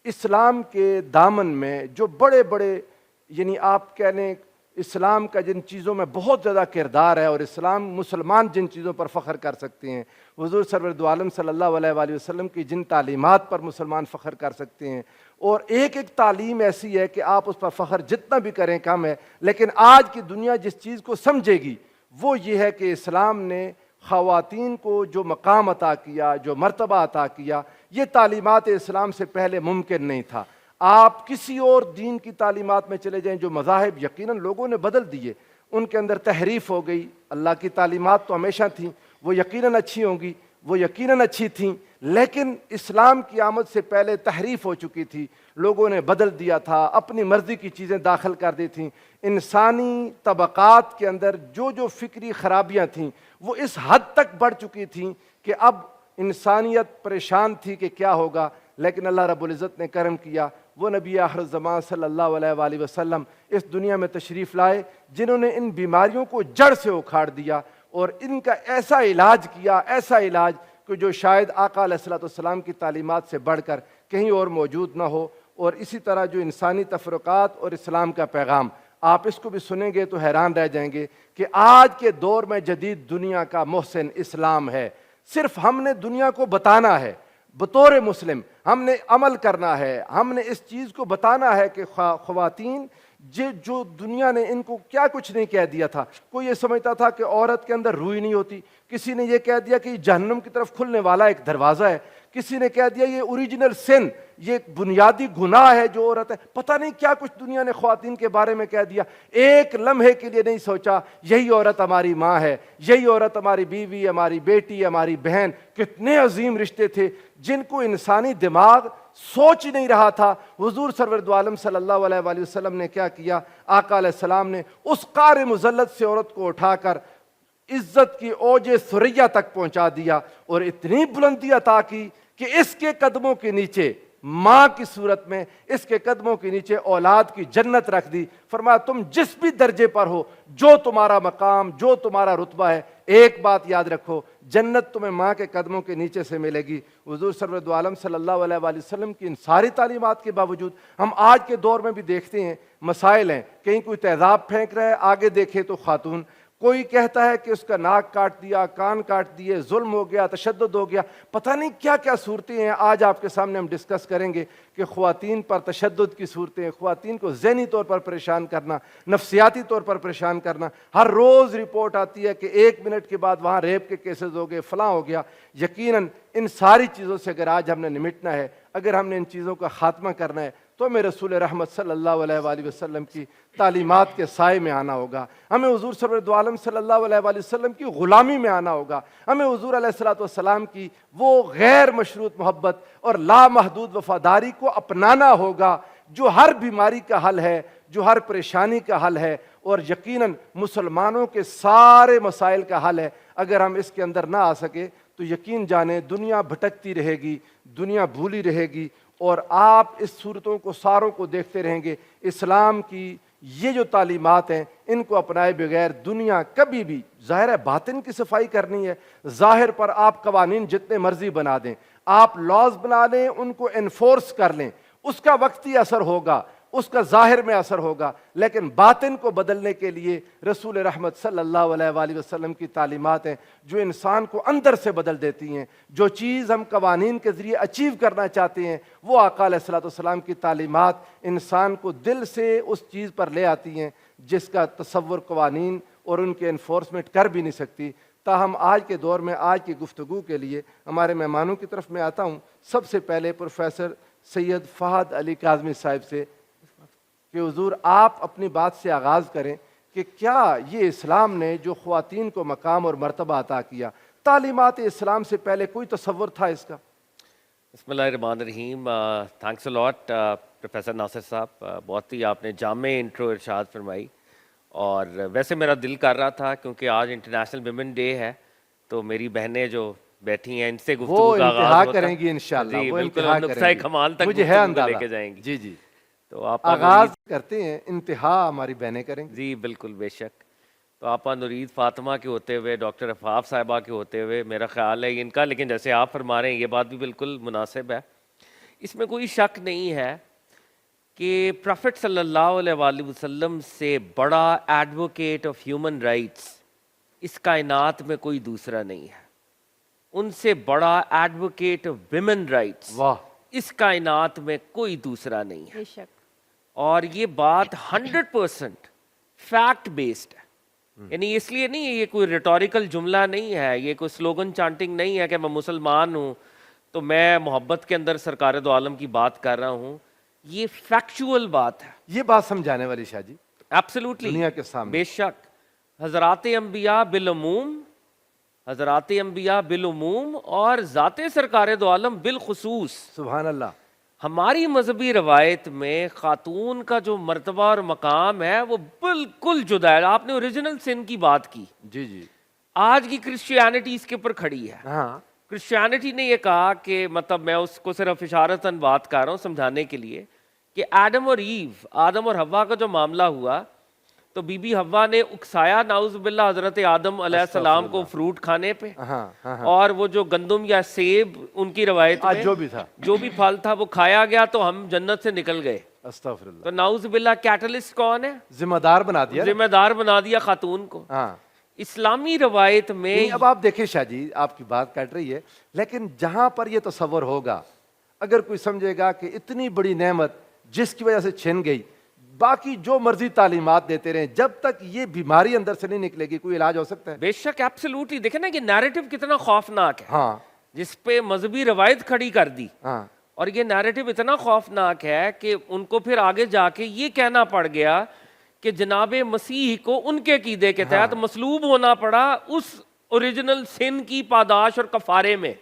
اسلام کے دامن میں جو بڑے بڑے یعنی آپ کہہ لیں اسلام کا جن چیزوں میں بہت زیادہ کردار ہے اور اسلام مسلمان جن چیزوں پر فخر کر سکتے ہیں، حضور سرور دو عالم صلی اللہ علیہ وآلہ وسلم کی جن تعلیمات پر مسلمان فخر کر سکتے ہیں، اور ایک ایک تعلیم ایسی ہے کہ آپ اس پر فخر جتنا بھی کریں کم ہے، لیکن آج کی دنیا جس چیز کو سمجھے گی وہ یہ ہے کہ اسلام نے خواتین کو جو مقام عطا کیا، جو مرتبہ عطا کیا، یہ تعلیمات اسلام سے پہلے ممکن نہیں تھا۔ آپ کسی اور دین کی تعلیمات میں چلے جائیں، جو مذاہب یقیناً لوگوں نے بدل دیے، ان کے اندر تحریف ہو گئی۔ اللہ کی تعلیمات تو ہمیشہ تھیں، وہ یقیناً اچھی ہوں گی، وہ یقیناً اچھی تھیں، لیکن اسلام کی آمد سے پہلے تحریف ہو چکی تھی، لوگوں نے بدل دیا تھا، اپنی مرضی کی چیزیں داخل کر دی تھیں۔ انسانی طبقات کے اندر جو فکری خرابیاں تھیں وہ اس حد تک بڑھ چکی تھیں کہ اب انسانیت پریشان تھی کہ کیا ہوگا، لیکن اللہ رب العزت نے کرم کیا، وہ نبی آخر الزمان صلی اللہ علیہ وآلہ وسلم اس دنیا میں تشریف لائے جنہوں نے ان بیماریوں کو جڑ سے اکھاڑ دیا اور ان کا ایسا علاج کیا، ایسا علاج کہ جو شاید آقا علیہ السلام کی تعلیمات سے بڑھ کر کہیں اور موجود نہ ہو۔ اور اسی طرح جو انسانی تفرقات اور اسلام کا پیغام، آپ اس کو بھی سنیں گے تو حیران رہ جائیں گے کہ آج کے دور میں جدید دنیا کا محسن اسلام ہے۔ صرف ہم نے دنیا کو بتانا ہے، بطور مسلم ہم نے عمل کرنا ہے، ہم نے اس چیز کو بتانا ہے کہ خواتین جو دنیا نے ان کو کیا کچھ نہیں کہہ دیا تھا۔ کوئی یہ سمجھتا تھا کہ عورت کے اندر روح نہیں ہوتی، کسی نے یہ کہہ دیا کہ یہ جہنم کی طرف کھلنے والا ایک دروازہ ہے، کسی نے کہہ دیا یہ اوریجنل سن، یہ بنیادی گناہ ہے جو عورت ہے۔ پتہ نہیں کیا کچھ دنیا نے خواتین کے بارے میں کہہ دیا، ایک لمحے کے لیے نہیں سوچا یہی عورت ہماری ماں ہے، یہی عورت ہماری بیوی، ہماری بیٹی، ہماری بہن۔ کتنے عظیم رشتے تھے جن کو انسانی دماغ سوچ نہیں رہا تھا۔ حضور سرور دو عالم صلی اللہ علیہ وآلہ وسلم نے کیا کیا؟ آقا علیہ السلام نے اس قعر مذلت سے عورت کو اٹھا کر عزت کی اوج ثریا تک پہنچا دیا اور اتنی بلندی عطا کی کہ اس کے قدموں کے نیچے ماں کی صورت میں، اس کے قدموں کے نیچے اولاد کی جنت رکھ دی۔ فرمایا تم جس بھی درجے پر ہو، جو تمہارا مقام، جو تمہارا رتبہ ہے، ایک بات یاد رکھو، جنت تمہیں ماں کے قدموں کے نیچے سے ملے گی۔ حضور سرور دو عالم صلی اللہ علیہ وآلہ وسلم کی ان ساری تعلیمات کے باوجود ہم آج کے دور میں بھی دیکھتے ہیں مسائل ہیں، کہیں کوئی تیزاب پھینک رہا ہے، آگے دیکھے تو خاتون، کوئی کہتا ہے کہ اس کا ناک کاٹ دیا، کان کاٹ دیے، ظلم ہو گیا، تشدد ہو گیا، پتہ نہیں کیا کیا صورتیں ہیں۔ آج آپ کے سامنے ہم ڈسکس کریں گے کہ خواتین پر تشدد کی صورتیں، خواتین کو ذہنی طور پر پریشان کرنا، نفسیاتی طور پر پریشان کرنا۔ ہر روز رپورٹ آتی ہے کہ 1 منٹ کے بعد وہاں ریپ کے کیسز ہو گئے، فلاں ہو گیا۔ یقیناً ان ساری چیزوں سے اگر آج ہم نے نمٹنا ہے، اگر ہم نے ان چیزوں کا خاتمہ کرنا ہے، تو ہمیں رسول رحمت صلی اللہ علیہ وآلہ وسلم کی تعلیمات کے سائے میں آنا ہوگا، ہمیں حضور سرور دو عالم صلی اللہ علیہ وآلہ وسلم کی غلامی میں آنا ہوگا، ہمیں حضور علیہ السلام کی وہ غیر مشروط محبت اور لامحدود وفاداری کو اپنانا ہوگا جو ہر بیماری کا حل ہے، جو ہر پریشانی کا حل ہے، اور یقیناً مسلمانوں کے سارے مسائل کا حل ہے۔ اگر ہم اس کے اندر نہ آ سکے تو یقین جانیں دنیا بھٹکتی رہے گی، دنیا بھولی رہے گی، اور آپ اس صورتوں کو ساروں کو دیکھتے رہیں گے۔ اسلام کی یہ جو تعلیمات ہیں ان کو اپنائے بغیر دنیا کبھی بھی، ظاہر ہے باطن کی صفائی کرنی ہے، ظاہر پر آپ قوانین جتنے مرضی بنا دیں، آپ لاز بنا لیں، ان کو انفورس کر لیں، اس کا وقتی اثر ہوگا، اس کا ظاہر میں اثر ہوگا، لیکن باطن کو بدلنے کے لیے رسول رحمت صلی اللہ علیہ وآلہ وسلم کی تعلیمات ہیں جو انسان کو اندر سے بدل دیتی ہیں۔ جو چیز ہم قوانین کے ذریعے اچیو کرنا چاہتے ہیں، وہ آقا علیہ السلام کی تعلیمات انسان کو دل سے اس چیز پر لے آتی ہیں جس کا تصور قوانین اور ان کے انفورسمنٹ کر بھی نہیں سکتی۔ تاہم آج کے دور میں، آج کی گفتگو کے لیے ہمارے مہمانوں کی طرف میں آتا ہوں۔ سب سے پہلے پروفیسر سید فہد علی کاظمی صاحب سے کہ حضور آپ اپنی بات سے آغاز کریں کہ کیا یہ اسلام نے جو خواتین کو مقام اور مرتبہ عطا کیا، تعلیمات اسلام سے پہلے کوئی تصور تھا اس کا؟ بسم اللہ الرحمن الرحیم۔ تھینکس الاٹ پروفیسر ناصر صاحب، بہت ہی آپ نے جامع انٹرو ارشاد فرمائی، اور ویسے میرا دل کر رہا تھا کیونکہ آج انٹرنیشنل ویمن ڈے ہے تو میری بہنیں جو بیٹھی ہیں ان سے گفتگو کا آغاز ہوتا ہے، کریں گی انشاءاللہ، جی وہ بالکل، انتہا نقطۂ کمال تک مجھے ہے گفتگو کو لے اندازہ کے جائیں گی۔ جی جی، تو آپ آغاز کرتے ہیں، انتہا ہماری بہنیں کریں گی۔ جی بالکل، بے شک۔ تو آپا نورید فاطمہ کے ہوتے ہوئے، ڈاکٹر عفاف صاحبہ کے ہوتے ہوئے، میرا خیال ہے ان کا، لیکن جیسے آپ فرما رہے ہیں یہ بات بھی بالکل مناسب ہے، اس میں کوئی شک نہیں ہے کہ پروفٹ صلی اللہ علیہ وآلہ وسلم سے بڑا ایڈوکیٹ آف ہیومن رائٹس اس کائنات میں کوئی دوسرا نہیں ہے. ان سے بڑا ایڈوکیٹ آف ویمن رائٹس واہ. اس کائنات میں کوئی دوسرا نہیں ہے. بے شک. اور یہ بات 100% فیکٹ بیسڈ ہے. یعنی اس لیے نہیں یہ کوئی ریٹوریکل جملہ نہیں ہے, یہ کوئی سلوگن چانٹنگ نہیں ہے کہ میں مسلمان ہوں تو میں محبت کے اندر سرکار دو عالم کی بات کر رہا ہوں. یہ فیکچول بات ہے. یہ بات سمجھانے والی شاہ جی ایبسلیوٹلی دنیا کے سامنے. بے شک. حضرات انبیاء بالعموم, حضرات انبیاء بالعموم اور ذات سرکار دو عالم بالخصوص. سبحان اللہ. ہماری مذہبی روایت میں خاتون کا جو مرتبہ اور مقام ہے وہ بالکل جدا ہے. آپ نے اوریجنل سن کی بات کی. جی جی. آج کی کرسچینٹی اس کے اوپر کھڑی ہے. ہاں کرسچینٹی نے یہ کہا کہ مطلب میں اس کو صرف اشارتاً بات کر رہا ہوں سمجھانے کے لیے کہ آدم اور ایو, آدم اور حوا کا جو معاملہ ہوا تو بی بی حوا نے اکسایا نعوذ باللہ حضرت آدم علیہ السلام کو فروٹ کھانے پہ, اور وہ جو گندم یا سیب ان کی روایت میں جو بھی تھا, جو بھی پھل تھا وہ کھایا گیا تو ہم جنت سے نکل گئے. استغفر اللہ. تو نعوذ باللہ کیٹلسٹ کون ہے؟ ذمہ دار بنا دیا. ذمہ دار بنا دیا خاتون کو. ہاں. اسلامی روایت میں اب آپ دیکھیں شاہ جی, آپ کی بات کٹ رہی ہے, لیکن جہاں پر یہ تصور ہوگا, اگر کوئی سمجھے گا کہ اتنی بڑی نعمت جس کی وجہ سے چھن گئی, باقی جو مرضی تعلیمات دیتے رہیں, جب تک یہ بیماری اندر سے نہیں نکلے گی کوئی علاج ہو سکتا ہے؟ بے شک ایبسلیوٹلی. دیکھیں نا کہ نیریٹو کتنا خوفناک ہے ہاں جس پہ مذہبی روایت کھڑی کر دی. ہاں. اور یہ نیریٹو اتنا خوفناک ہے کہ ان کو پھر آگے جا کے یہ کہنا پڑ گیا کہ جناب مسیح کو ان کے عقیدے کے تحت مصلوب ہونا پڑا اس اوریجنل سن کی پاداش اور کفارے میں.